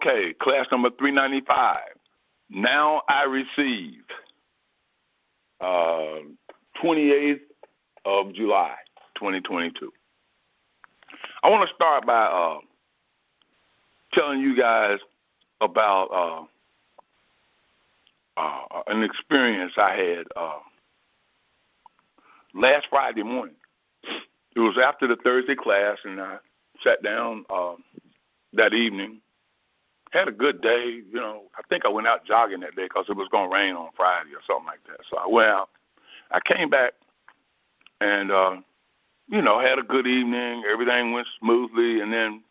Okay, class number 395. Now I receive 28th of July, 2022. I want to start by telling you guys about an experience I had last Friday morning. It was after the Thursday class, and I sat down that evening. Had a good day, you know. I think I went out jogging that day because it was going to rain on Friday or something like that. So I went out. I came back and, had a good evening. Everything went smoothly, and then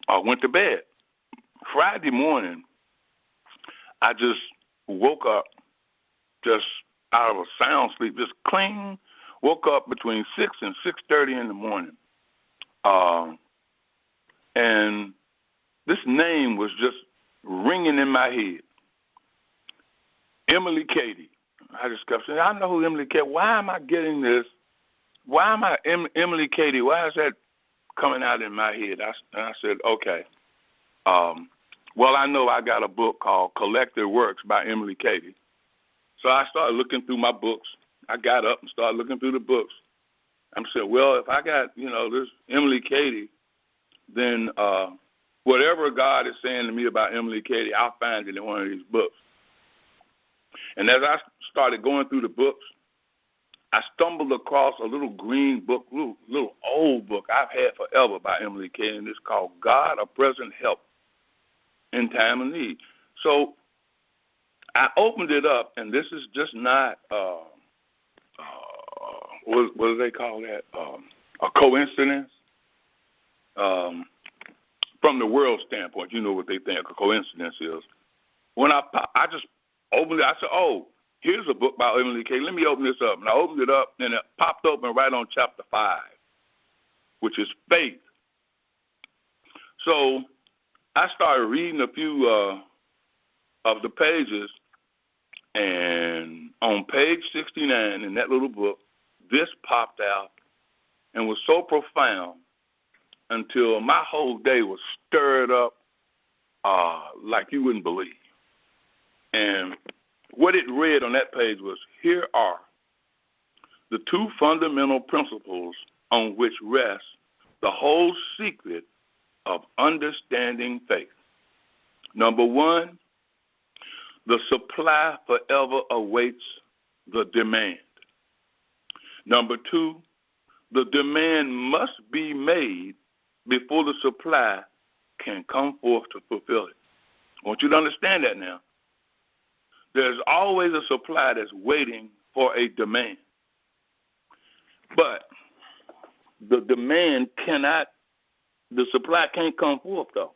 I went to bed. Friday morning, I just woke up just out of a sound sleep, just clean. Woke up between 6 and 6:30 in the morning. And this name was just ringing in my head. Emily Cady. I just kept saying, I know who Emily Cady. Why am I getting this? Why am I Emily Cady? Why is that coming out in my head? And I said, okay. Well, I know I got a book called Collected Works by Emily Cady. So I started looking through my books. I got up and started looking through the books. I said, well, if I got, this Emily Cady, then whatever God is saying to me about Emily Cady, I'll find it in one of these books. And as I started going through the books, I stumbled across a little green book, little old book I've had forever by Emily Cady, and it's called God, a Present Help in Time of Need. So I opened it up, and this is just not, what do they call that? A coincidence. From the world standpoint, you know what they think a coincidence is. When I just opened it, I said, oh, here's a book by Emily Cady. Let me open this up. And I opened it up, and it popped open right on chapter 5, which is faith. So I started reading a few of the pages, and on page 69 in that little book, this popped out and was so profound until my whole day was stirred up like you wouldn't believe. And what it read on that page was, here are the two fundamental principles on which rests the whole secret of understanding faith. Number one, the supply forever awaits the demand. Number two, the demand must be made before the supply can come forth to fulfill it. I want you to understand that now. There's always a supply that's waiting for a demand. But the supply can't come forth, though,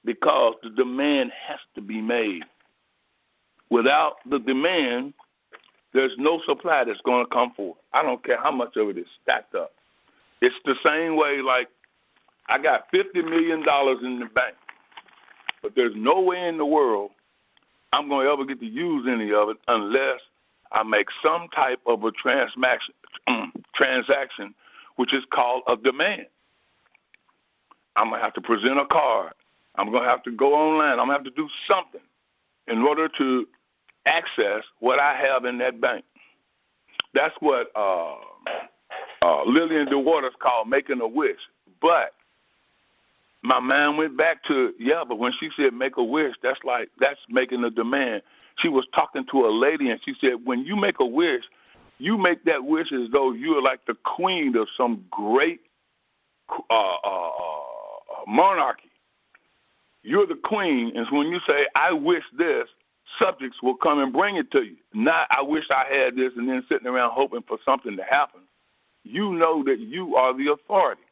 because the demand has to be made. Without the demand, there's no supply that's going to come forth. I don't care how much of it is stacked up. It's the same way like I got $50 million in the bank, but there's no way in the world I'm going to ever get to use any of it unless I make some type of a transaction, which is called a demand. I'm going to have to present a card. I'm going to have to go online. I'm going to have to do something in order to access what I have in that bank. That's what Lillian DeWaters called making a wish. But my mind went back to, but when she said make a wish, that's making a demand. She was talking to a lady, and she said, when you make a wish, you make that wish as though you're like the queen of some great monarchy. You're the queen, and so when you say, I wish this, subjects will come and bring it to you. Not, I wish I had this, and then sitting around hoping for something to happen. You know that you are the authority.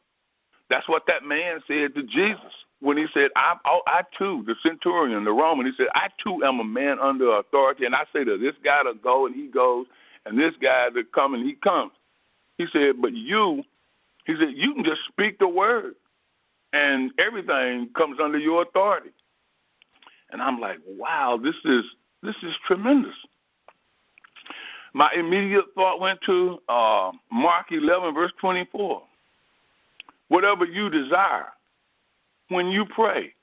That's what that man said to Jesus when he said, I too, the centurion, the Roman, he said, I too am a man under authority, and I say to this guy to go, and he goes, and this guy to come, and he comes. He said, but you can just speak the word, and everything comes under your authority. And I'm like, wow, this is tremendous. My immediate thought went to Mark 11, verse 24. Whatever you desire, when you pray,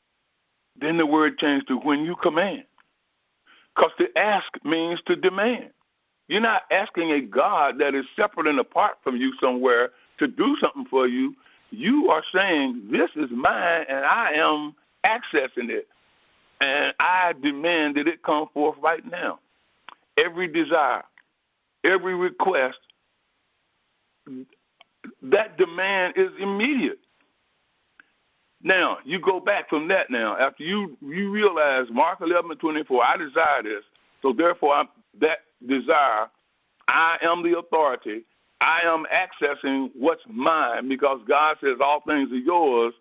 Then the word changed to when you command. Because to ask means to demand. You're not asking a God that is separate and apart from you somewhere to do something for you. You are saying, this is mine, and I am accessing it. And I demand that it come forth right now. Every desire, every request, that demand is immediate. Now, you go back from that now. After you realize, Mark 11:24, I desire this, so therefore that desire, I am the authority. I am accessing what's mine because God says all things are yours,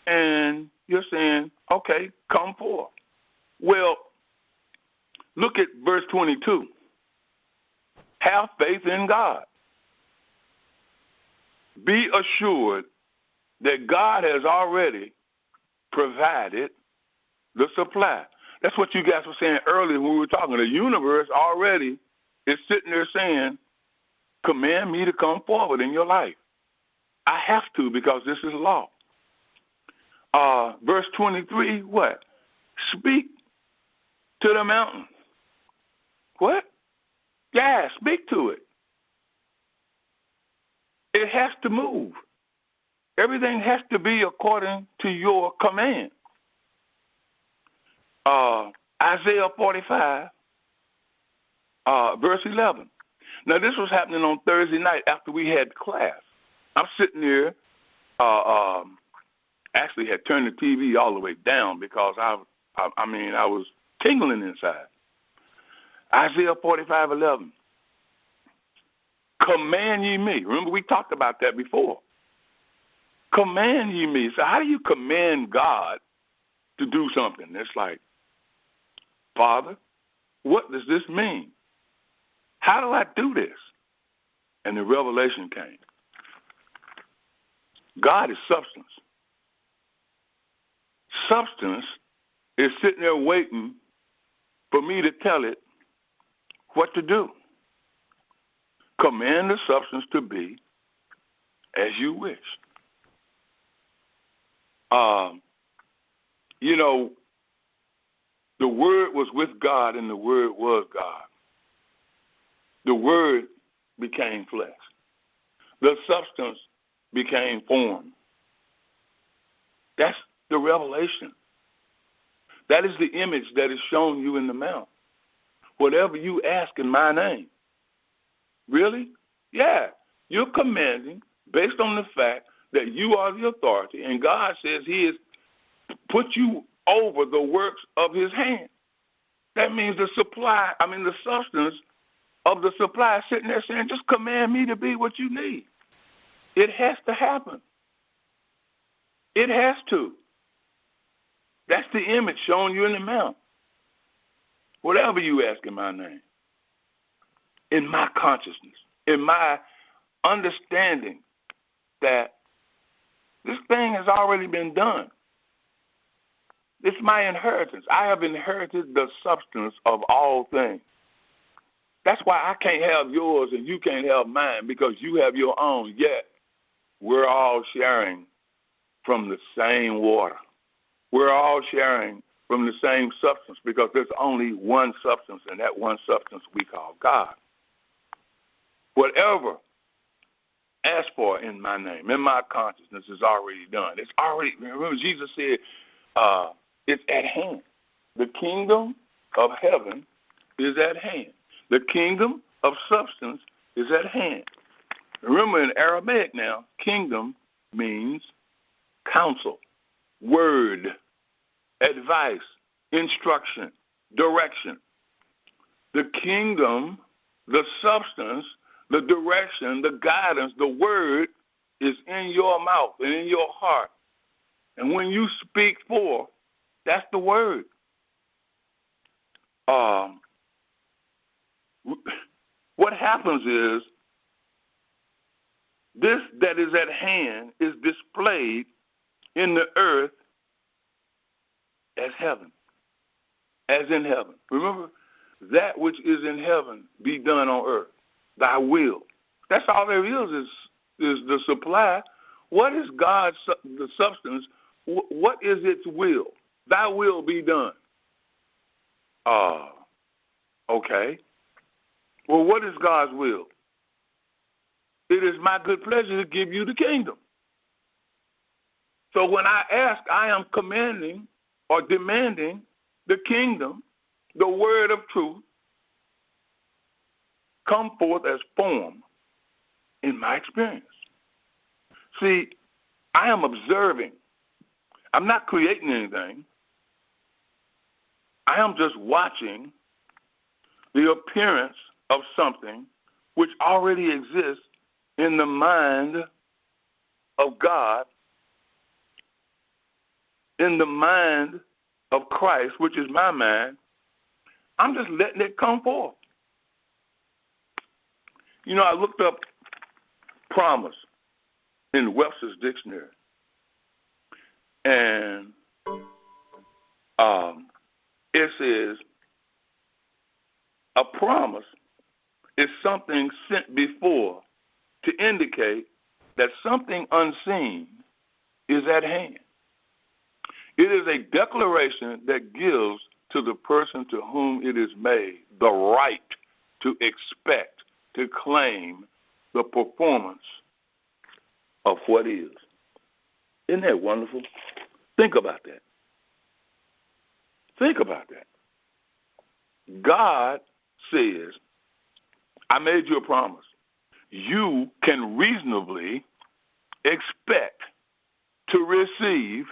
and you're saying, okay, come forth. Well, look at verse 22. Have faith in God. Be assured that God has already provided the supply. That's what you guys were saying earlier when we were talking. The universe already is sitting there saying, command me to come forward in your life. I have to because this is law. Verse 23, what? Speak to the mountain. What? Yeah, speak to it. It has to move. Everything has to be according to your command. Isaiah 45, verse 11. Now, this was happening on Thursday night after we had class. I'm sitting there, actually had turned the TV all the way down because I was tingling inside. Isaiah 45:11. Command ye me. Remember, we talked about that before. Command ye me. So how do you command God to do something? It's like, Father, what does this mean? How do I do this? And the revelation came. God is substance. Substance is sitting there waiting for me to tell it what to do. Command the substance to be as you wish. The Word was with God and the Word was God. The Word became flesh. The substance became form. That's the revelation. That is the image that is shown you in the mount. Whatever you ask in my name. Really? Yeah. You're commanding based on the fact that you are the authority, and God says he has put you over the works of his hand. That means the substance of the supply is sitting there saying, just command me to be what you need. It has to happen. It has to. That's the image shown you in the mount. Whatever you ask in my name, in my consciousness, in my understanding that this thing has already been done. It's my inheritance. I have inherited the substance of all things. That's why I can't have yours and you can't have mine, because you have your own, yet we're all sharing from the same water. We're all sharing from the same substance, because there's only one substance, and that one substance we call God. Whatever ask for in my name, in my consciousness, is already done. It's already, remember Jesus said, it's at hand. The kingdom of heaven is at hand. The kingdom of substance is at hand. Remember, in Aramaic now, kingdom means counsel, word, advice, instruction, direction. The kingdom, the substance, the direction, the guidance, the word is in your mouth and in your heart. And when you speak forth, that's the word. What happens is this that is at hand is displayed in the earth as heaven, as in heaven. Remember, that which is in heaven be done on earth, thy will. That's all there is the supply. What is God's, the substance? What is its will? Thy will be done. Okay. Well, what is God's will? It is my good pleasure to give you the kingdom. So when I ask, I am commanding or demanding the kingdom, the word of truth, come forth as form in my experience. See, I am observing. I'm not creating anything. I am just watching the appearance of something which already exists in the mind of God, in the mind of Christ, which is my mind. I'm just letting it come forth. You know, I looked up promise in Webster's dictionary, and it says a promise is something sent before to indicate that something unseen is at hand. It is a declaration that gives to the person to whom it is made the right to expect, to claim the performance of what is. Isn't that wonderful? Think about that. Think about that. God says, I made you a promise. You can reasonably expect to receive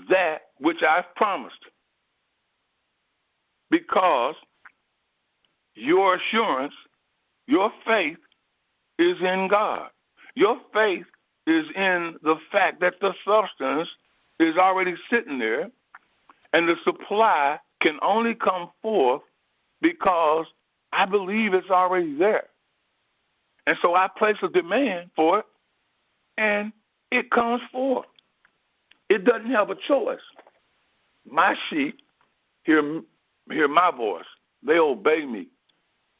that which I've promised, because your assurance, your faith is in God. Your faith is in the fact that the substance is already sitting there, and the supply can only come forth because I believe it's already there. And so I place a demand for it, and it comes forth. It doesn't have a choice. My sheep hear my voice. They obey me.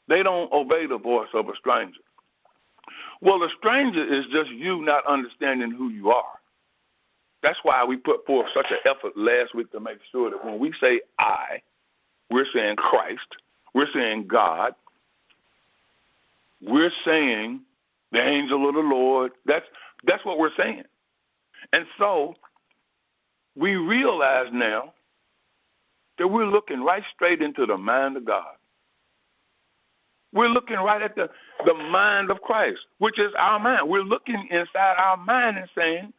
They don't obey the voice of a stranger. Well, a stranger is just you not understanding who you are. That's why we put forth such an effort last week to make sure that when we say I, we're saying Christ, we're saying God, we're saying the angel of the Lord. That's what we're saying. And so we realize now that we're looking right straight into the mind of God. We're looking right at the mind of Christ, which is our mind. We're looking inside our mind and saying,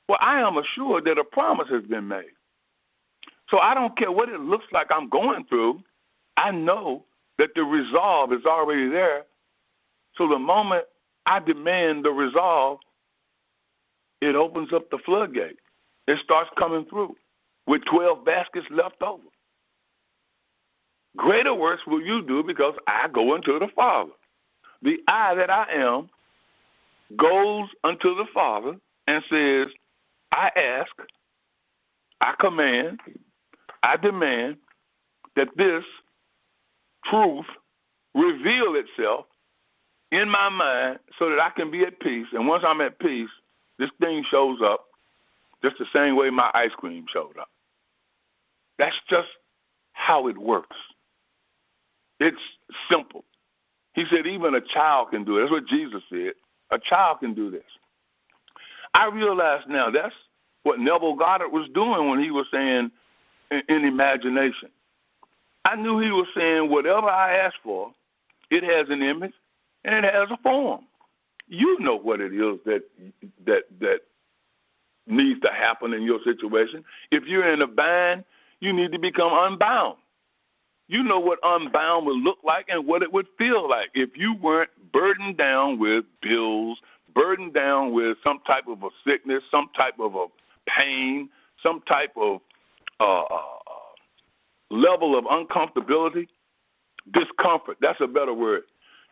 well, I am assured that a promise has been made. So I don't care what it looks like I'm going through. I know that the resolve is already there. So the moment I demand the resolve, it opens up the floodgate. It starts coming through with 12 baskets left over. Greater works will you do because I go unto the Father. The I that I am goes unto the Father and says, I ask, I command, I demand that this truth reveal itself in my mind so that I can be at peace. And once I'm at peace, this thing shows up just the same way my ice cream showed up. That's just how it works. It's simple. He said even a child can do it. That's what Jesus said. A child can do this. I realize now that's what Neville Goddard was doing when he was saying in imagination. I knew he was saying whatever I ask for, it has an image and it has a form. You know what it is that needs to happen in your situation. If you're in a bind, you need to become unbound. You know what unbound would look like and what it would feel like if you weren't burdened down with bills, burdened down with some type of a sickness, some type of a pain, some type of level of uncomfortability, discomfort. That's a better word.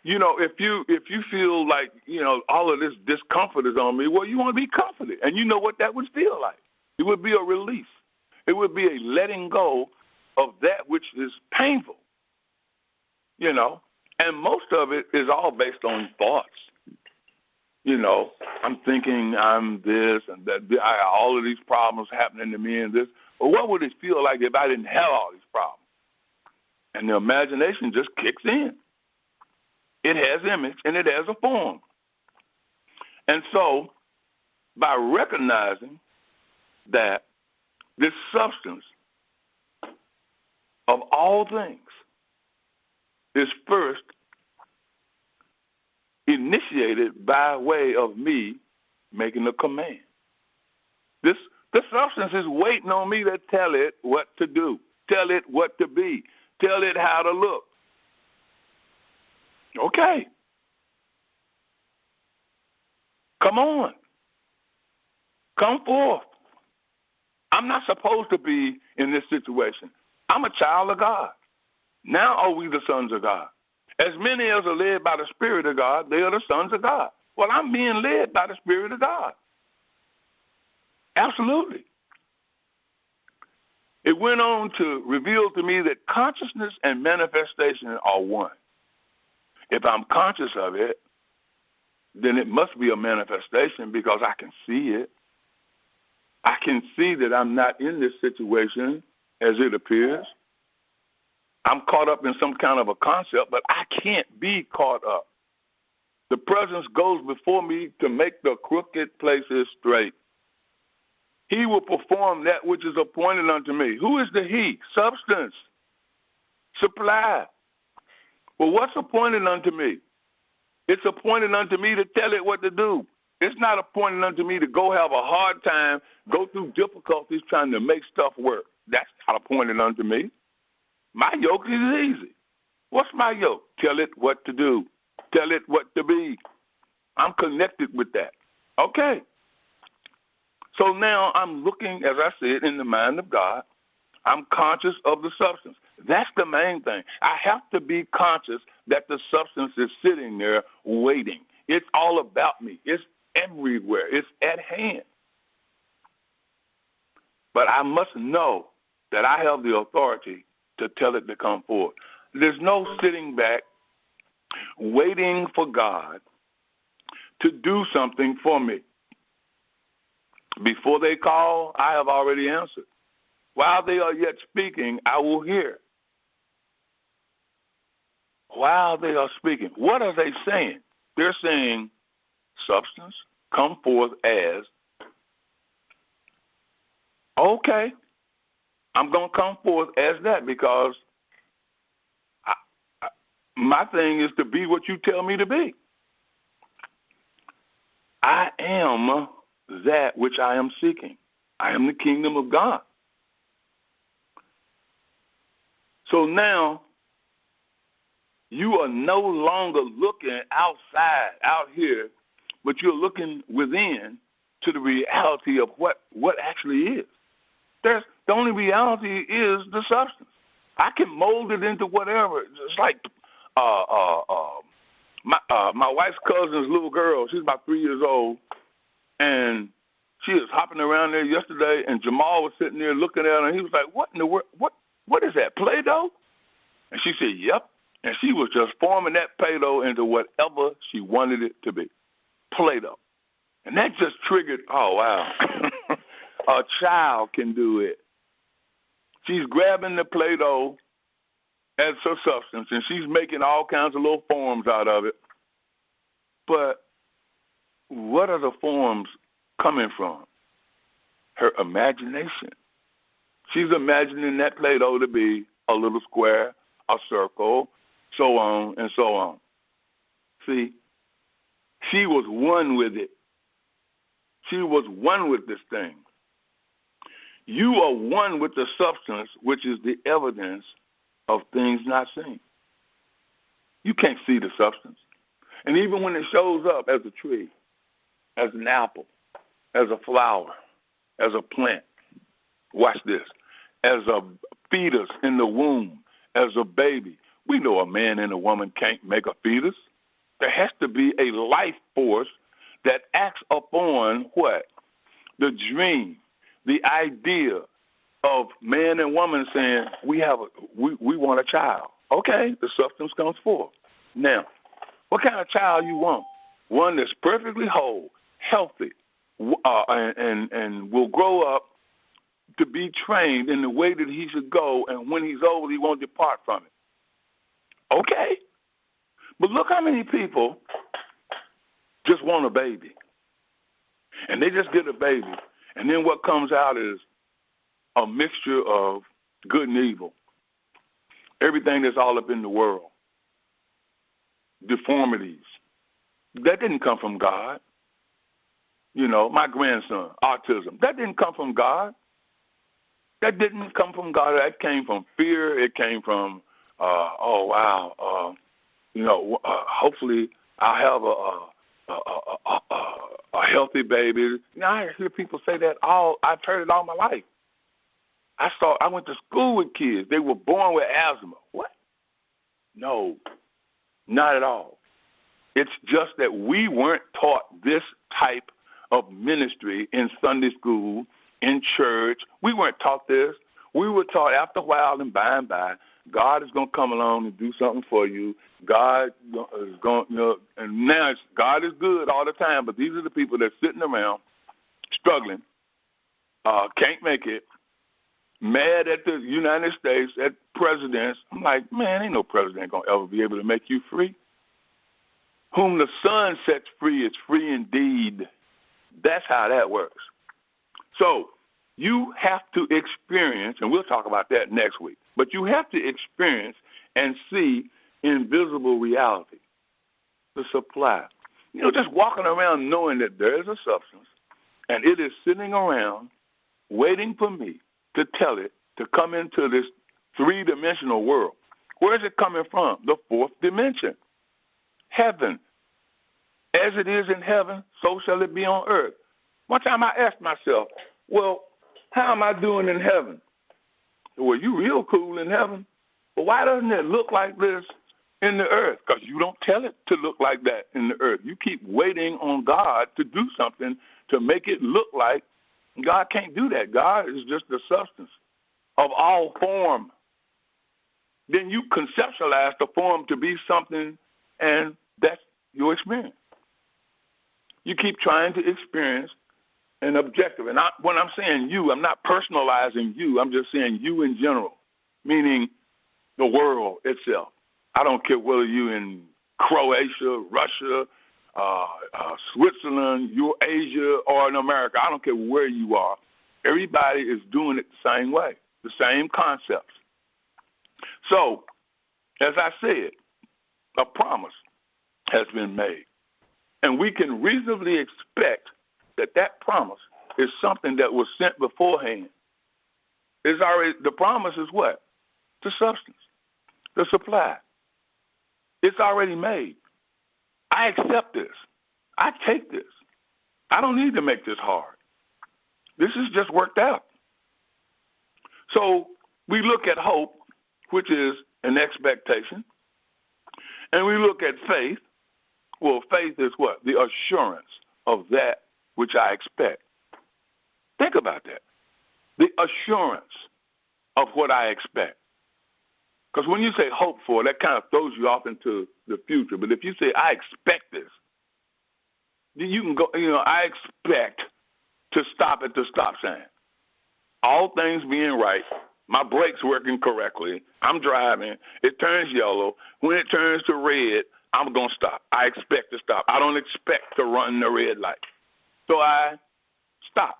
You know, if you feel like, you know, all of this discomfort is on me, well, you want to be comforted. And you know what that would feel like. It would be a release. It would be a letting go of that which is painful, you know. And most of it is all based on thoughts. I'm thinking I'm this and that. I got all of these problems happening to me and this. But what would it feel like if I didn't have all these problems? And the imagination just kicks in. It has image and it has a form. And so by recognizing that this substance of all things is first initiated by way of me making a command. The substance is waiting on me to tell it what to do, tell it what to be, tell it how to look. Okay. Come on. Come forth. I'm not supposed to be in this situation. I'm a child of God. Now are we the sons of God. As many as are led by the Spirit of God, they are the sons of God. Well, I'm being led by the Spirit of God. Absolutely. It went on to reveal to me that consciousness and manifestation are one. If I'm conscious of it, then it must be a manifestation because I can see it. I can see that I'm not in this situation as it appears. I'm caught up in some kind of a concept, but I can't be caught up. The presence goes before me to make the crooked places straight. He will perform that which is appointed unto me. Who is the he? Substance. Supply. Well, what's appointed unto me? It's appointed unto me to tell it what to do. It's not appointed unto me to go have a hard time, go through difficulties trying to make stuff work. That's not appointed unto me. My yoke is easy. What's my yoke? Tell it what to do. Tell it what to be. I'm connected with that. Okay. So now I'm looking, as I said, in the mind of God. I'm conscious of the substance. That's the main thing. I have to be conscious that the substance is sitting there waiting. It's all about me. It's everywhere. It's at hand. But I must know that I have the authority to tell it to come forward. There's no sitting back, waiting for God to do something for me. Before they call, I have already answered. While they are yet speaking, I will hear. While they are speaking, what are they saying? They're saying, substance, come forth as, okay, I'm going to come forth as that because my thing is to be what you tell me to be. I am that which I am seeking. I am the kingdom of God. So now, you are no longer looking outside, out here, but you're looking within to the reality of what actually is. The only reality is the substance. I can mold it into whatever. It's like my wife's cousin's little girl. She's about 3 years old, and she was hopping around there yesterday, and Jamal was sitting there looking at her, and he was like, "What in the world? What is that, Play-Doh?" And she said, "Yep." And she was just forming that Play-Doh into whatever she wanted it to be, Play-Doh. And that just triggered, oh, wow, a child can do it. She's grabbing the Play-Doh as her substance, and she's making all kinds of little forms out of it. But what are the forms coming from? Her imagination. She's imagining that Play-Doh to be a little square, a circle, so on and so on. See, she was one with it. She was one with this thing. You are one with the substance, which is the evidence of things not seen. You can't see the substance. And even when it shows up as a tree, as an apple, as a flower, as a plant, watch this, as a fetus in the womb, as a baby. We know a man and a woman can't make a fetus. There has to be a life force that acts upon what? The dream, the idea of man and woman saying, we want a child. Okay, the substance comes forth. Now, what kind of child you want? one that's perfectly whole, healthy, and will grow up to be trained in the way that he should go, and when he's old, he won't depart from it. Okay. But look how many people just want a baby. And they just get a baby. And then what comes out is a mixture of good and evil. Everything that's all up in the world. Deformities. That didn't come from God. You know, my grandson, autism. That didn't come from God. That didn't come from God. That came from fear. It came from, hopefully I'll have a healthy baby. Now I hear people say that I've heard it all my life. I went to school with kids. They were born with asthma. What? No, not at all. It's just that we weren't taught this type of ministry in Sunday school, in church. We weren't taught this. We were taught after a while and by and by, God is going to come along and do something for you. God is going, and now God is good all the time, but these are the people that are sitting around struggling, can't make it, mad at the United States, at presidents. I'm like, man, ain't no president going to ever be able to make you free. Whom the Son sets free is free indeed. That's how that works. So you have to experience, and we'll talk about that next week, but you have to experience and see invisible reality, the supply. Just walking around knowing that there is a substance, and it is sitting around waiting for me to tell it to come into this three-dimensional world. Where is it coming from? The fourth dimension. Heaven. As it is in heaven, so shall it be on earth. One time I asked myself, well, how am I doing in heaven? Well, you real cool in heaven. But why doesn't it look like this in the earth? Because you don't tell it to look like that in the earth. You keep waiting on God to do something to make it look like. God can't do that. God is just the substance of all form. Then you conceptualize the form to be something, and that's your experience. You keep trying to experience an objective. And when I'm saying you, I'm not personalizing you. I'm just saying you in general, meaning the world itself. I don't care whether you're in Croatia, Russia, Switzerland, Asia, or in America. I don't care where you are. Everybody is doing it the same way, the same concepts. So, as I said, a promise has been made. And we can reasonably expect that promise is something that was sent beforehand. The promise is what? The substance, the supply. It's already made. I accept this. I take this. I don't need to make this hard. This is just worked out. So we look at hope, which is an expectation, and we look at faith. Well, faith is what? The assurance of that which I expect. Think about that. The assurance of what I expect. Because when you say hope for, that kind of throws you off into the future. But if you say, I expect this, then you can go, I expect to stop at the stop sign. All things being right, my brakes working correctly, I'm driving, it turns yellow. When it turns to red, I'm going to stop. I expect to stop. I don't expect to run the red light. So I stop.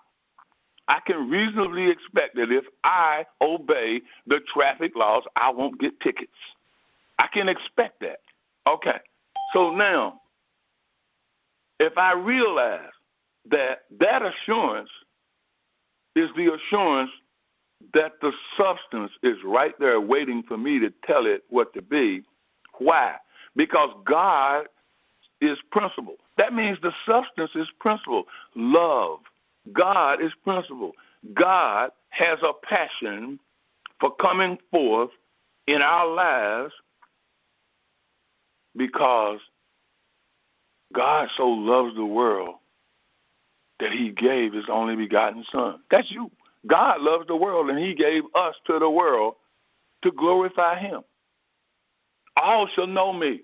I can reasonably expect that if I obey the traffic laws, I won't get tickets. I can expect that. Okay. So now, if I realize that assurance is the assurance that the substance is right there waiting for me to tell it what to be, why? Because God is principle. That means the substance is principle. Love. God is principle. God has a passion for coming forth in our lives because God so loves the world that he gave his only begotten Son. That's you. God loves the world, and he gave us to the world to glorify him. All shall know me.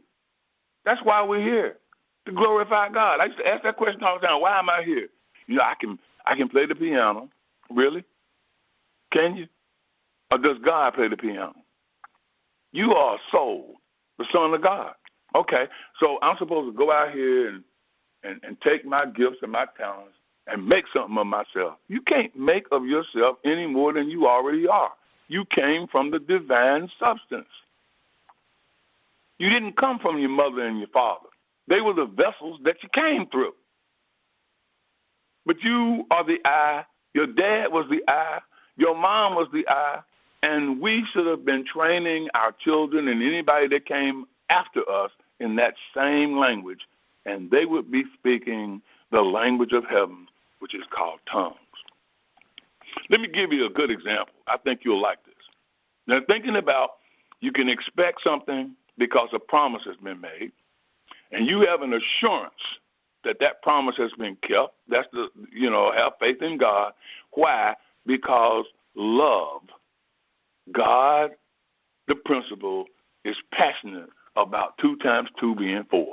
That's why we're here. to glorify God. I used to ask that question all the time. Why am I here? You know, I can play the piano. Really? Can you? Or does God play the piano? You are a soul, the son of God. Okay, so I'm supposed to go out here and take my gifts and my talents and make something of myself. You can't make of yourself any more than you already are. You came from the divine substance. You didn't come from your mother and your father. They were the vessels that you came through. But you are the eye. Your dad was the eye. Your mom was the eye. And we should have been training our children and anybody that came after us in that same language. And they would be speaking the language of heaven, which is called tongues. Let me give you a good example. I think you'll like this. Now, thinking about you can expect something because a promise has been made, and you have an assurance that that promise has been kept. That's have faith in God. Why? Because love, God, the principle, is passionate about 2 times 2 being 4.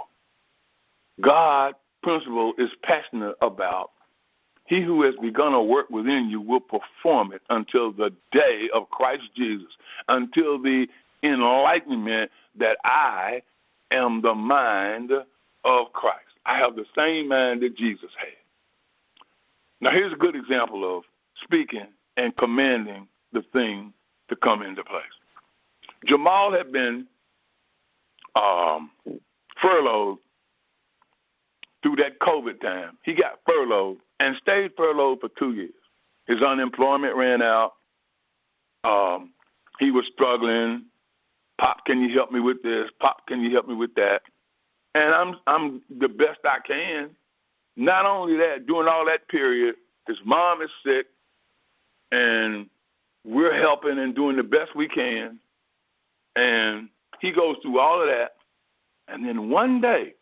God, principle, is passionate about he who has begun a work within you will perform it until the day of Christ Jesus, until the enlightenment that I am the mind of Christ. I have the same mind that Jesus had. Now, here's a good example of speaking and commanding the thing to come into place. Jamal had been furloughed through that COVID time. He got furloughed and stayed furloughed for 2 years. His unemployment ran out. He was struggling. Pop, can you help me with this? Pop, can you help me with that? And I'm the best I can. Not only that, during all that period, his mom is sick, and we're helping and doing the best we can. And he goes through all of that. And then one day,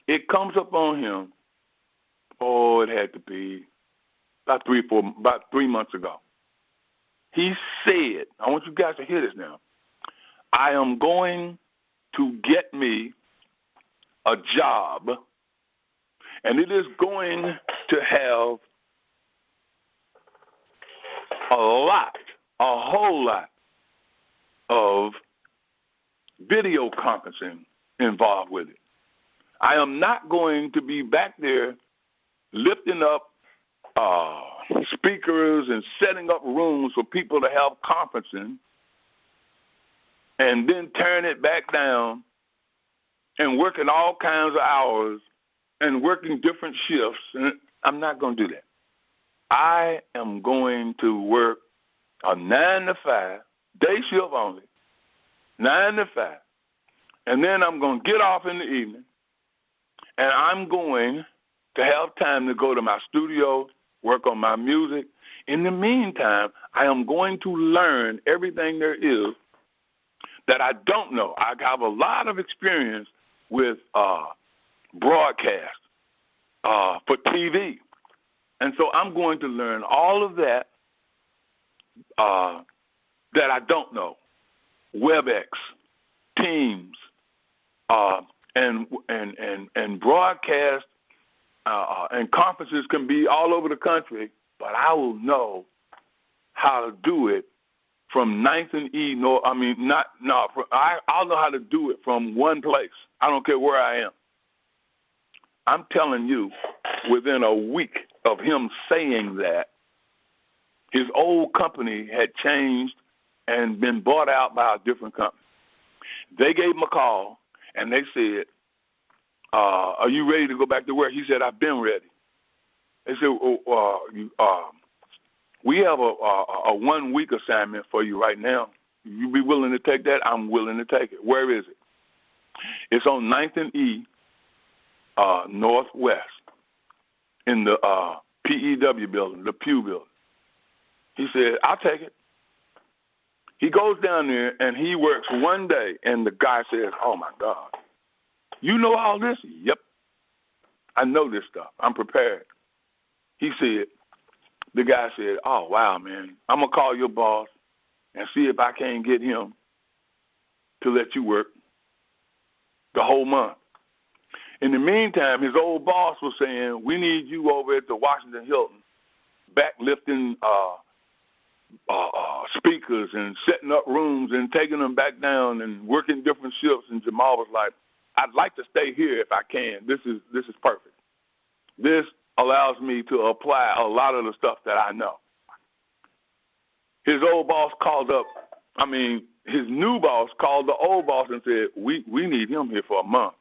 it comes upon him. Oh, it had to be about 3 months ago. He said, I want you guys to hear this now. I am going to get me a job, and it is going to have a whole lot of video conferencing involved with it. I am not going to be back there lifting up speakers and setting up rooms for people to have conferencing and then tearing it back down and working all kinds of hours and working different shifts. And I'm not going to do that. I am going to work a 9 to 5, day shift only, 9 to 5. And then I'm going to get off in the evening, and I'm going to have time to go to my studio, work on my music. In the meantime, I am going to learn everything there is that I don't know. I have a lot of experience with broadcast for TV. And so I'm going to learn all of that that I don't know. WebEx, Teams, and broadcast and conferences can be all over the country, but I will know how to do it from 9th and E. I'll know how to do it from one place. I don't care where I am. I'm telling you, within a week of him saying that, his old company had changed and been bought out by a different company. They gave him a call, and they said, are you ready to go back to work? He said, I've been ready. They said, we have a 1 week assignment for you right now. You be willing to take that? I'm willing to take it. Where is it? It's on 9th and E, Northwest, in the PEW building, the Pew building. He said, I'll take it. He goes down there, and he works one day, and the guy says, oh, my God, you know all this? Yep. I know this stuff. I'm prepared. He said, the guy said, oh, wow, man, I'm going to call your boss and see if I can't get him to let you work the whole month. In the meantime, his old boss was saying, we need you over at the Washington Hilton, backlifting speakers and setting up rooms and taking them back down and working different shifts. And Jamal was like, I'd like to stay here if I can. This is perfect. This allows me to apply a lot of the stuff that I know. His old boss his new boss called the old boss and said, we need him here for a month.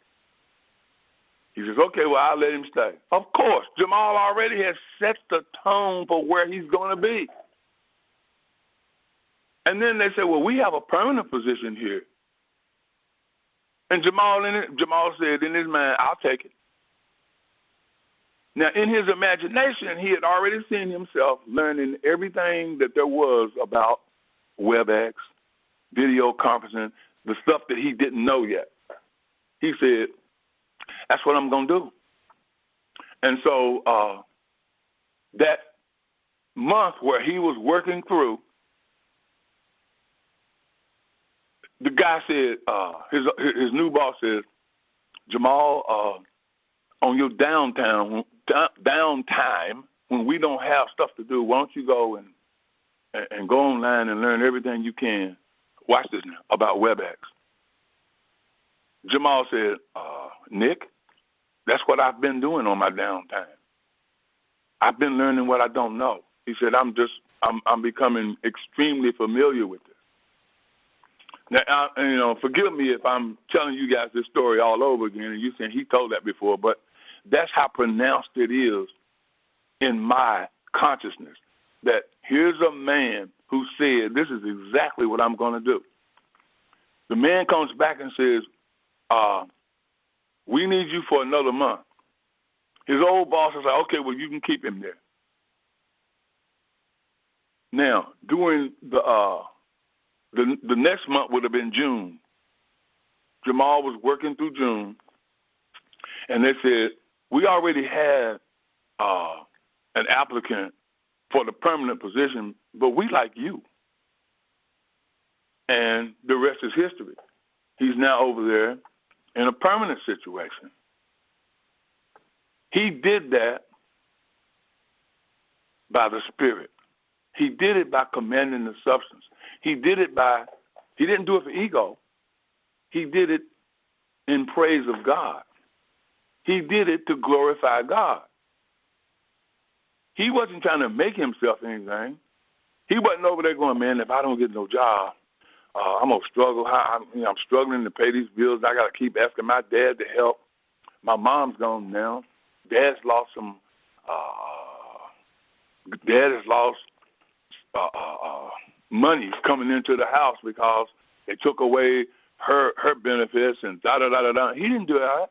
He says, okay, well, I'll let him stay. Of course, Jamal already has set the tone for where he's going to be. And then they said, well, we have a permanent position here. And Jamal said in his mind, I'll take it. Now, in his imagination, he had already seen himself learning everything that there was about WebEx, video conferencing, the stuff that he didn't know yet. He said, that's what I'm going to do. And so that month where he was working through, the guy said, his new boss says, Jamal, on your downtime, when we don't have stuff to do, why don't you go and go online and learn everything you can, watch this now, about WebEx. Jamal said, Nick, that's what I've been doing on my downtime. I've been learning what I don't know. He said, I'm becoming extremely familiar with it. Now, forgive me if I'm telling you guys this story all over again, and you saying he told that before, but that's how pronounced it is in my consciousness, that here's a man who said, this is exactly what I'm going to do. The man comes back and says, we need you for another month. His old boss is like, okay, well, you can keep him there. Now, during the next month would have been June. Jamal was working through June, and they said, we already had an applicant for the permanent position, but we like you. And the rest is history. He's now over there in a permanent situation. He did that by the Spirit. He did it by commanding the substance. He didn't do it for ego. He did it in praise of God. He did it to glorify God. He wasn't trying to make himself anything. He wasn't over there going, man, if I don't get no job, I'm going to struggle. I'm struggling to pay these bills. I got to keep asking my dad to help. My mom's gone now. Dad's lost some. Dad has lost money coming into the house because they took away her benefits and da-da-da-da-da. He didn't do that.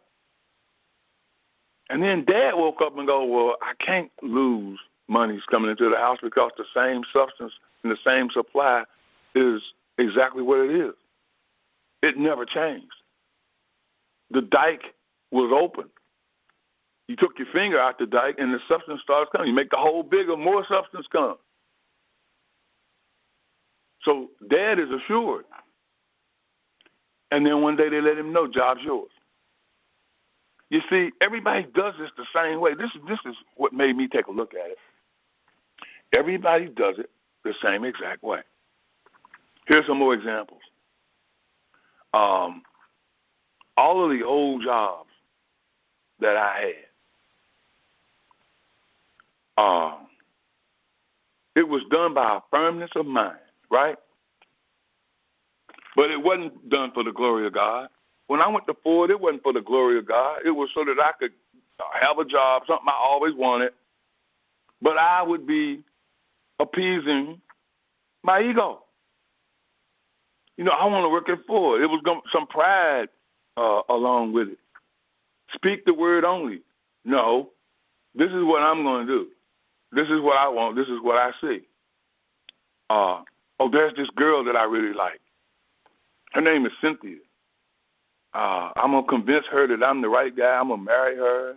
And then Dad woke up and go, well, I can't lose monies coming into the house because the same substance and the same supply is exactly what it is. It never changed. The dike was open. You took your finger out the dike and the substance starts coming. You make the hole bigger, more substance comes. So Dad is assured. And then one day they let him know, job's yours. You see, everybody does this the same way. This is what made me take a look at it. Everybody does it the same exact way. Here's some more examples. All of the old jobs that I had, it was done by a firmness of mind, right? But it wasn't done for the glory of God. When I went to Ford, it wasn't for the glory of God. It was so that I could have a job, something I always wanted, but I would be appeasing my ego. I want to work at Ford. It was some pride along with it. Speak the word only. No, this is what I'm going to do. This is what I want. This is what I see. There's this girl that I really like. Her name is Cynthia. I'm going to convince her that I'm the right guy. I'm going to marry her.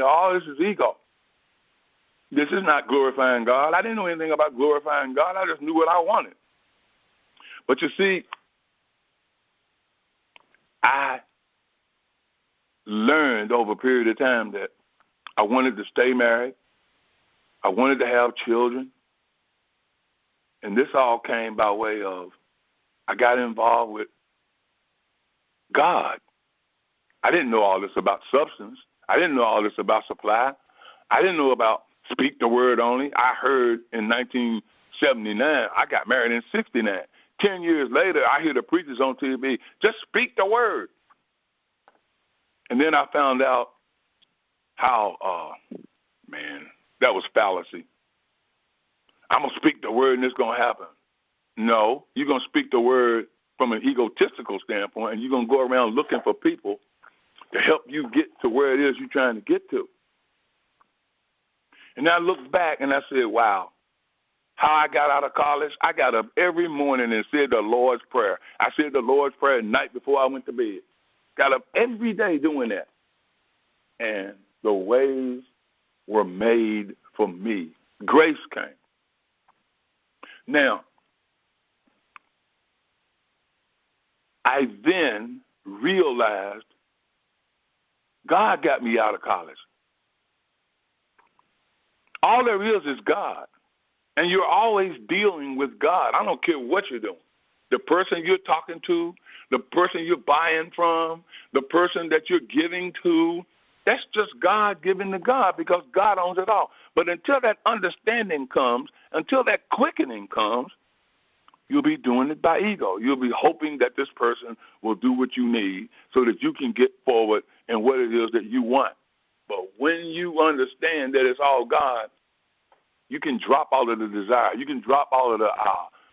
All this is ego. This is not glorifying God. I didn't know anything about glorifying God. I just knew what I wanted. But you see, I learned over a period of time that I wanted to stay married. I wanted to have children. And this all came by way of I got involved with God. I didn't know all this about substance. I didn't know all this about supply. I didn't know about speak the word only. I heard in 1979, I got married in 69. 10 years later, I hear the preachers on TV, just speak the word. And then I found out how, that was fallacy. I'm going to speak the word and it's going to happen. No, you're going to speak the word from an egotistical standpoint, and you're going to go around looking for people to help you get to where it is you're trying to get to. And I look back and I said, wow, how I got out of college, I got up every morning and said the Lord's Prayer. I said the Lord's Prayer at night before I went to bed. Got up every day doing that. And the ways were made for me. Grace came. Now, I then realized God got me out of college. All there is God. And you're always dealing with God. I don't care what you're doing. The person you're talking to, the person you're buying from, the person that you're giving to, that's just God giving to God because God owns it all. But until that understanding comes, until that quickening comes, you'll be doing it by ego. You'll be hoping that this person will do what you need so that you can get forward in what it is that you want. But when you understand that it's all God, you can drop all of the desire. You can drop all of the,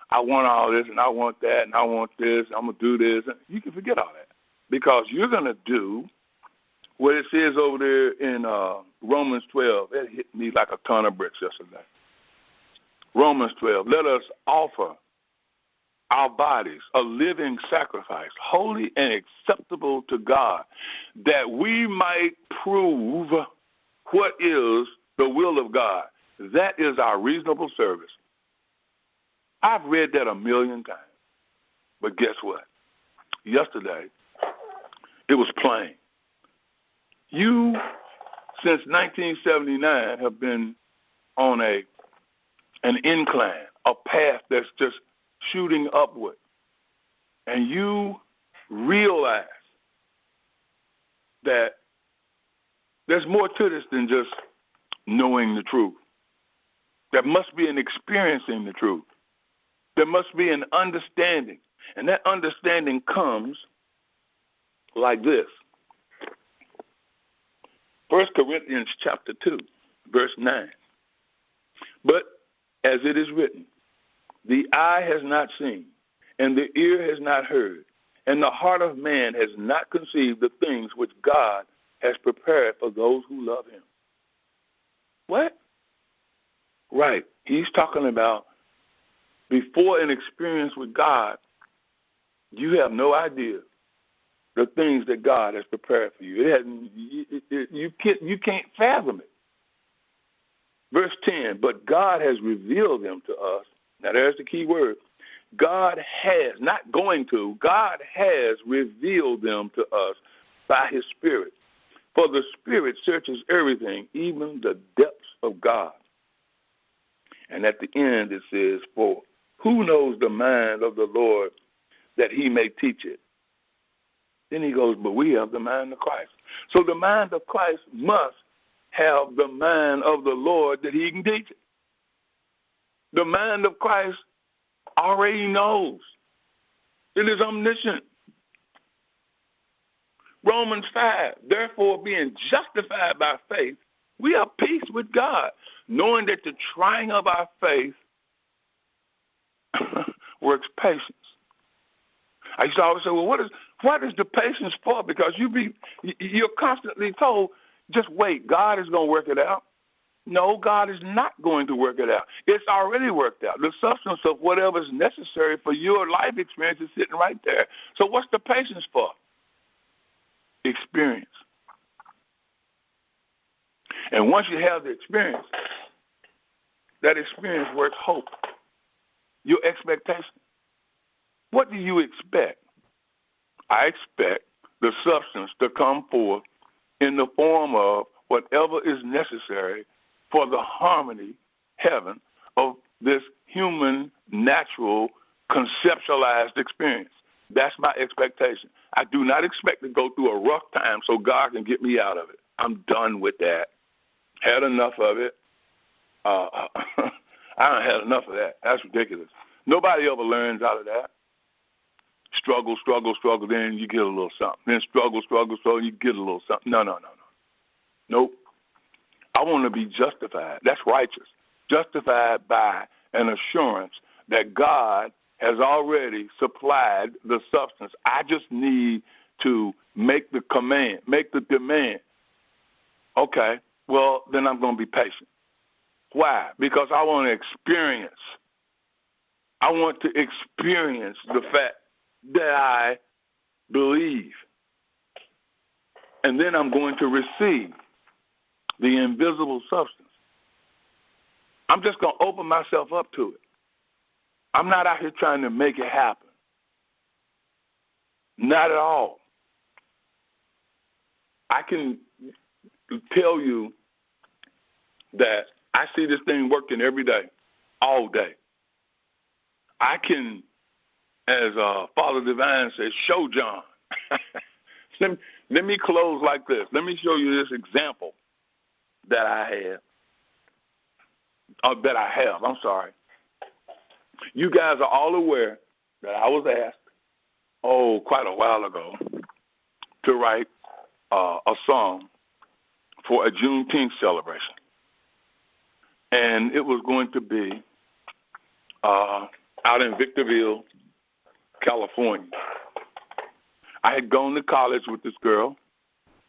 I want all this and I want that and I want this, I'm going to do this. You can forget all that because you're going to do what it says over there in Romans 12. It hit me like a ton of bricks yesterday. Romans 12, let us offer our bodies a living sacrifice, holy and acceptable to God, that we might prove what is the will of God. That is our reasonable service. I've read that 1,000,000 times. But guess what? Yesterday, it was plain. You, since 1979, have been on an incline, a path that's just shooting upward. And you realize that there's more to this than just knowing the truth. There must be an experiencing the truth. There must be an understanding. And that understanding comes like this. 1 Corinthians chapter 2, verse 9. But as it is written, the eye has not seen, and the ear has not heard, and the heart of man has not conceived the things which God has prepared for those who love him. What? Right. He's talking about before an experience with God, you have no idea the things that God has prepared for you. You can't fathom it. Verse 10, but God has revealed them to us. Now there's the key word. God has, not going to, God has revealed them to us by his Spirit. For the Spirit searches everything, even the depths of God. And at the end it says, for who knows the mind of the Lord that he may teach it? Then he goes, but we have the mind of Christ. So the mind of Christ must have the mind of the Lord that he can teach it. The mind of Christ already knows. It is omniscient. Romans 5, therefore being justified by faith, we have peace with God, knowing that the trying of our faith works patience. I used to always say, well, what is the patience for? Because you're constantly told, just wait, God is going to work it out. No, God is not going to work it out. It's already worked out. The substance of whatever is necessary for your life experience is sitting right there. So what's the patience for? Experience. And once you have the experience, that experience works hope. Your expectation. What do you expect? I expect the substance to come forth in the form of whatever is necessary for the harmony, heaven, of this human, natural, conceptualized experience. That's my expectation. I do not expect to go through a rough time so God can get me out of it. I'm done with that. Had enough of it. I done had enough of that. That's ridiculous. Nobody ever learns out of that. Struggle, then you get a little something. Then struggle, you get a little something. No. Nope. I want to be justified. That's righteous. Justified by an assurance that God has already supplied the substance. I just need to make the command, make the demand. Okay, well, then I'm going to be patient. Why? Because I want to experience. I want to experience the fact that I believe. And then I'm going to receive the invisible substance. I'm just going to open myself up to it. I'm not out here trying to make it happen. Not at all. I can tell you that I see this thing working every day, all day. I can, as Father Divine says, show John. Let me close like this. Let me show you this example that I have. I'm sorry. You guys are all aware that I was asked, quite a while ago, to write a song for a Juneteenth celebration. And it was going to be out in Victorville, California. I had gone to college with this girl,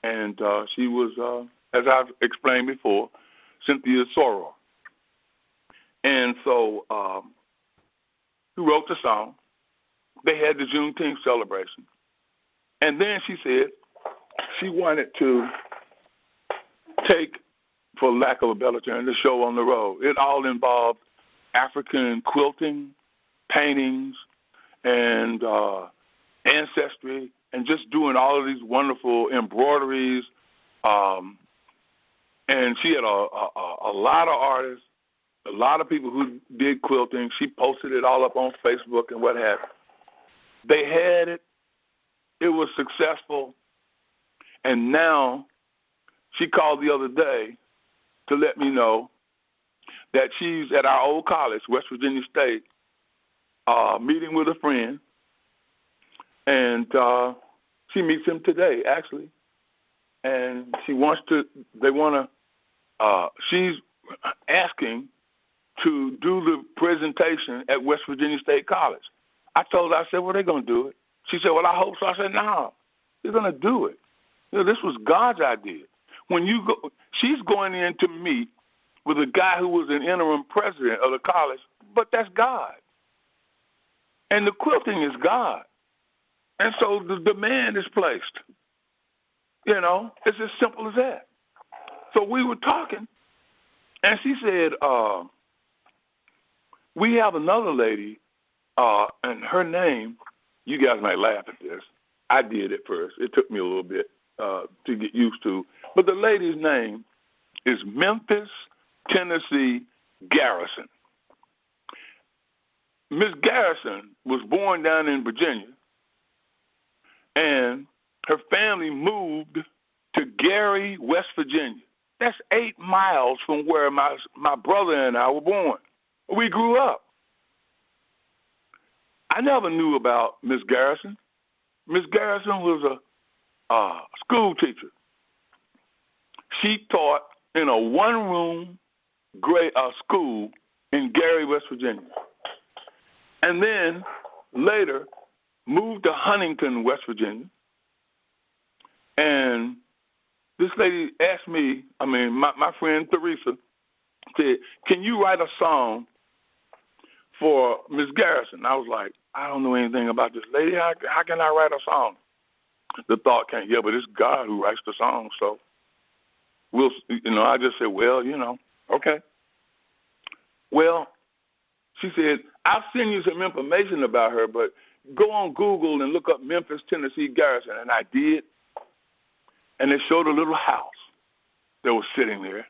and she was, as I've explained before, Cynthia Soror. And so we wrote the song. They had the Juneteenth celebration. And then she said she wanted to take, for lack of a better term, the show on the road. It all involved African quilting, paintings, and ancestry, and just doing all of these wonderful embroideries. And she had a lot of artists, a lot of people who did quilting. She posted it all up on Facebook and what have you. They had it. It was successful. And now she called the other day to let me know that she's at our old college, West Virginia State, meeting with a friend. And she meets him today, actually. And she's asking to do the presentation at West Virginia State College. I told her, I said, well, they're going to do it. She said, well, I hope so. I said, no, they're going to do it. You know, this was God's idea. When you go, she's going in to meet with a guy who was an interim president of the college, but that's God. And the quilting is God. And so the demand is placed. You know, it's as simple as that. So we were talking, and she said, we have another lady, and her name, you guys might laugh at this. I did at first. It took me a little bit to get used to. But the lady's name is Memphis, Tennessee Garrison. Miss Garrison was born down in Virginia, and her family moved to Gary, West Virginia. That's 8 miles from where my brother and I were born. We grew up. I never knew about Miss Garrison. Miss Garrison was a school teacher. She taught in a one-room school in Gary, West Virginia. And then later moved to Huntington, West Virginia. And this lady asked me, my friend Teresa, said, can you write a song for Miss Garrison? I was like, I don't know anything about this lady. How can I write a song? The thought came, but it's God who writes the song. So I just said, okay. Well, she said, I'll send you some information about her, but go on Google and look up Memphis, Tennessee Garrison. And I did. and they showed a little house that was sitting there,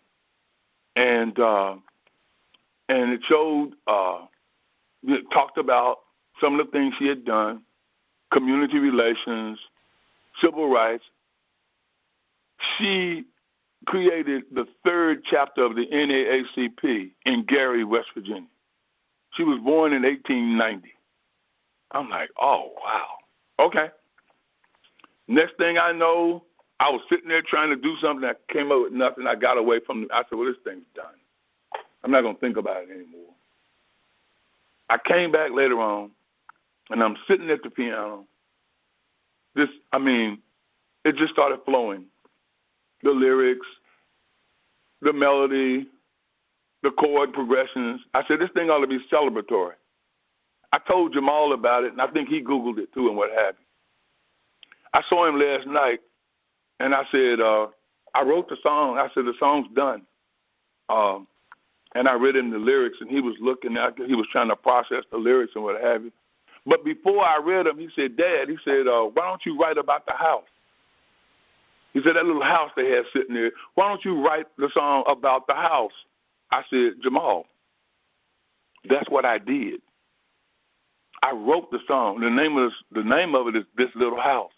and it showed, it talked about some of the things she had done, community relations, civil rights. She created the third chapter of the NAACP in Gary, West Virginia. She was born in 1890. I'm like, oh, wow. Okay. Next thing I know, I was sitting there trying to do something. I came up with nothing. I got away from it. I said, well, this thing's done. I'm not going to think about it anymore. I came back later on, and I'm sitting at the piano. It just started flowing. The lyrics, the melody, the chord progressions. I said, this thing ought to be celebratory. I told Jamal about it, and I think he Googled it too and what have you. I saw him last night, and I said, I wrote the song. I said, the song's done. And I read him the lyrics, and he was looking at it. He was trying to process the lyrics and what have you. But before I read them, he said, Dad, he said, why don't you write about the house? He said, that little house they had sitting there, why don't you write the song about the house? I said, Jamal, that's what I did. I wrote the song. The name of it is This Little House.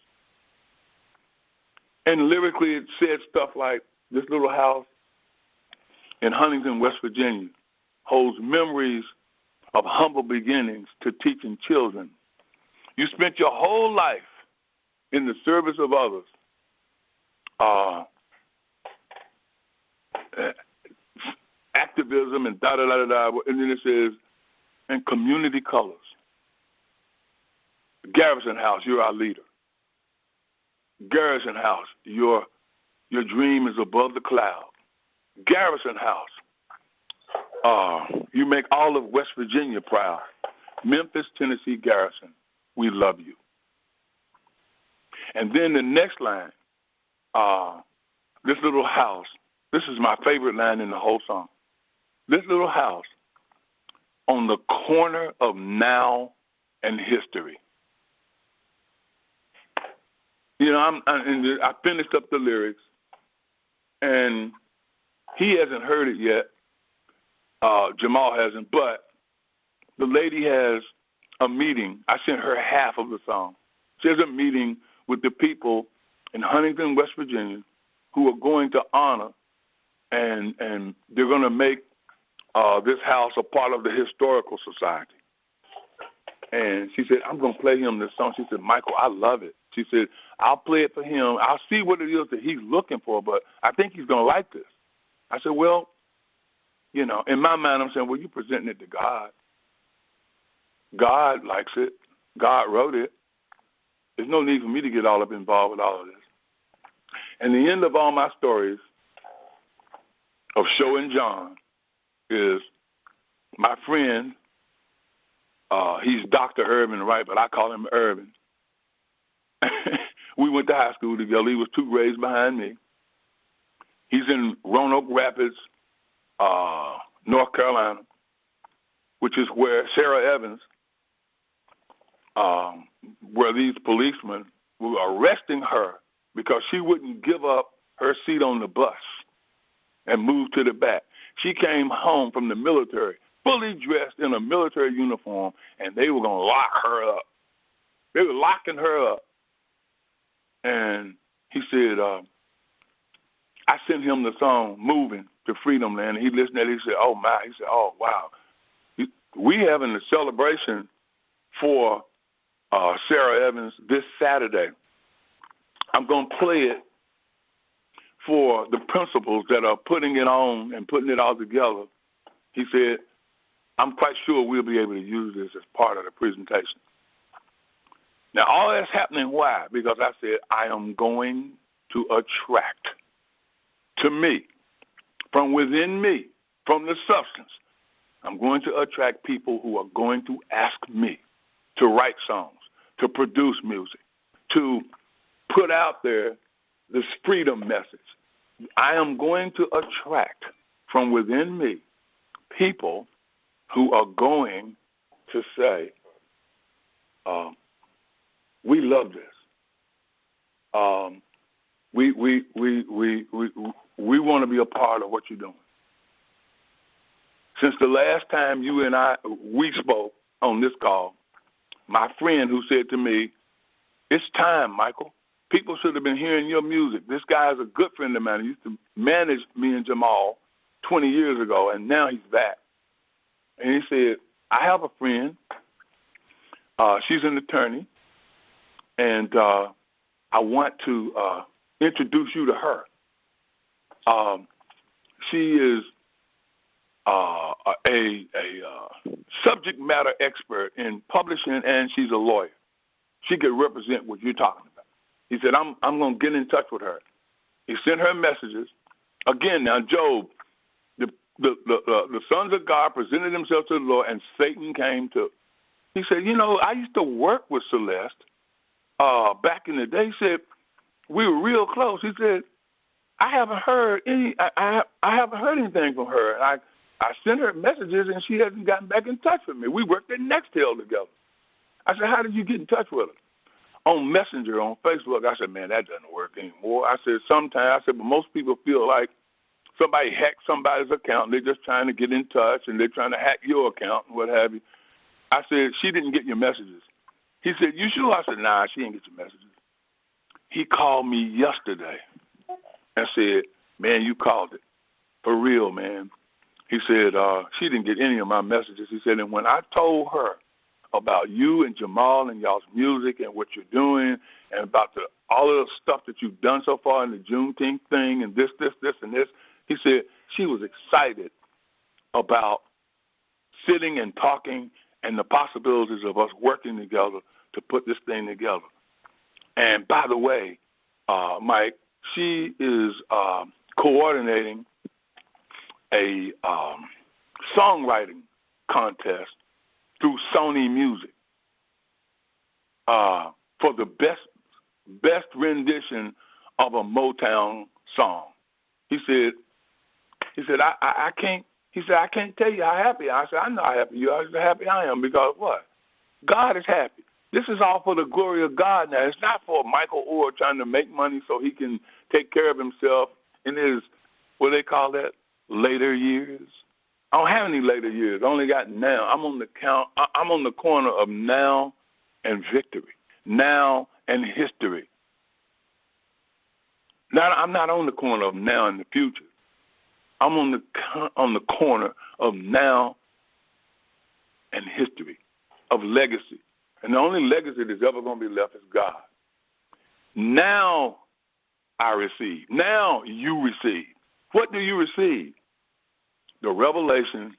And lyrically it said stuff like, this little house in Huntington, West Virginia, holds memories of humble beginnings to teaching children. You spent your whole life in the service of others. Activism and da-da-da-da-da. And then it says, and community colors. Garrison House, you're our leader. Garrison House, your dream is above the cloud. Garrison House, you make all of West Virginia proud. Memphis, Tennessee, Garrison, we love you. And then the next line, this little house, this is my favorite line in the whole song. This little house on the corner of now and history. You know, I finished up the lyrics, and he hasn't heard it yet. Jamal hasn't, but the lady has a meeting. I sent her half of the song. She has a meeting with the people in Huntington, West Virginia, who are going to honor, and they're going to make this house a part of the Historical Society. And she said, I'm going to play him this song. She said, Michael, I love it. She said, I'll play it for him. I'll see what it is that he's looking for, but I think he's going to like this. I said, well, you know, in my mind, I'm saying, well, you're presenting it to God. God likes it. God wrote it. There's no need for me to get all up involved with all of this. And the end of all my stories of Show and John is my friend, he's Dr. Irvin Wright, but I call him Irvin. We went to high school together. He was 2 grades behind me. He's in Roanoke Rapids, North Carolina, which is where Sarah Evans, where these policemen were arresting her because she wouldn't give up her seat on the bus and move to the back. She came home from the military, fully dressed in a military uniform, and they were going to lock her up. They were locking her up. And he said, I sent him the song, Moving to Freedom Land, and he listened to it. He said, oh, my. He said, oh, wow. We having a celebration for Sarah Evans this Saturday. I'm going to play it for the principals that are putting it on and putting it all together. He said, I'm quite sure we'll be able to use this as part of the presentation. Now, all that's happening, why? Because I said, I am going to attract to me, from within me, from the substance, I'm going to attract people who are going to ask me to write songs, to produce music, to put out there this freedom message. I am going to attract from within me people who are going to say, we love this. We want to be a part of what you're doing. Since the last time we spoke on this call, my friend who said to me, "It's time, Michael. People should have been hearing your music. This guy is a good friend of mine. He used to manage me and Jamal 20 years ago, and now he's back." And he said, "I have a friend. She's an attorney, and I want to introduce you to her. She is a subject matter expert in publishing, and she's a lawyer. She could represent what you're talking about." He said, I'm going to get in touch with her. He sent her messages. Again, now, Job, the sons of God presented themselves to the Lord, and Satan came too. He said, I used to work with Celeste back in the day. He said, we were real close. He said, I haven't heard anything from her. And I sent her messages, and she hasn't gotten back in touch with me. We worked at Nextel together. I said, how did you get in touch with her? On Messenger, on Facebook. I said, man, that doesn't work anymore. I said, sometimes, but most people feel like somebody hacked somebody's account, and they're just trying to get in touch, and they're trying to hack your account and what have you. I said, she didn't get your messages. He said, you sure? I said, nah, she didn't get your messages. He called me yesterday and said, man, you called it. For real, man. He said, she didn't get any of my messages. He said, and when I told her about you and Jamal and y'all's music and what you're doing and about all of the stuff that you've done so far in the Juneteenth thing and this, and this, he said she was excited about sitting and talking and the possibilities of us working together to put this thing together. And by the way, Mike, she is coordinating a songwriting contest through Sony Music for the best rendition of a Motown song. He said I can't. He said I can't tell you how happy I am. I said I know how happy you are. How happy I am because what? God is happy. This is all for the glory of God now. It's not for Michael Orr trying to make money so he can take care of himself in his, what they call that, later years. I don't have any later years. I only got now. I'm on the corner of now and victory, now and history. Now, I'm not on the corner of now and the future. I'm on the corner of now and history, of legacy. And the only legacy that's ever going to be left is God. Now I receive. Now you receive. What do you receive? The revelation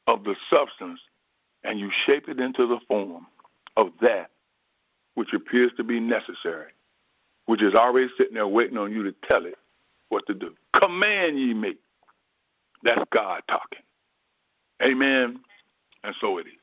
of the substance, and you shape it into the form of that which appears to be necessary, which is already sitting there waiting on you to tell it what to do. Command ye me. That's God talking. Amen. And so it is.